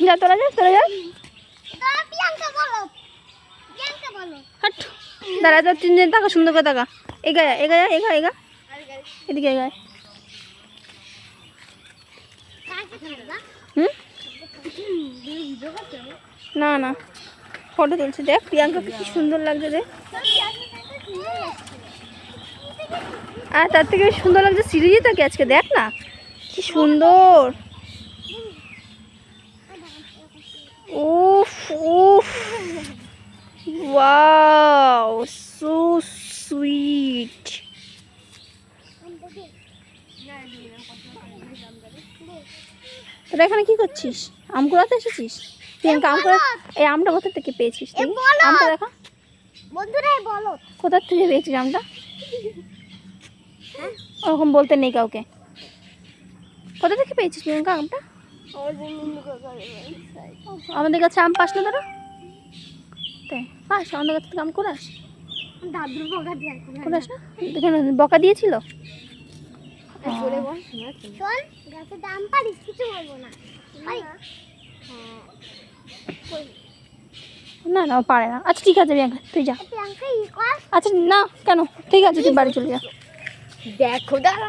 যা তোরা যা হাট দাঁড়া তো তিনজন তাকা সুন্দর করে তাকা এগা এদিকে এগায় না না ফটো তুলছে দেখ প্রিয়াঙ্কাকে কি সুন্দর লাগছে দেখ আর তার থেকে সুন্দর লাগছে সিরিজটাকে আজকে দেখ না কি সুন্দর উফ উফ ওয়াও সো সুইট তোরা এখানে কি করছিস আম কুড়াতে এসেছিস প্রিয়াঙ্কা আম কুড়া এই আমটা কোথা থেকে পেয়েছিস তুই আমটা দেখা বন্ধুরা বলো কোথা থেকে পেয়েছিস আমটা ওরকম বলতে নেই কাউকে কোথা থেকে পেয়েছিস প্রিয়াঙ্কা আমটা আমাদের কাছে আম পাস না তোরা তাই পাস আমাদের কাছ থেকে আম কুড়াস দাদুর বকা দিয়ে কুড়াস না এখানে বকা দিয়েছিল শোন গাছে দাম পারিস কিছু বলবো না না না ও পারে না আচ্ছা ঠিক আছে প্রিয়াঙ্কা তুই যা প্রিয়াঙ্কা ই কর আচ্ছা না কেন ঠিক আছে তুই বাড়ি চলে যা দেখো দাঁড়া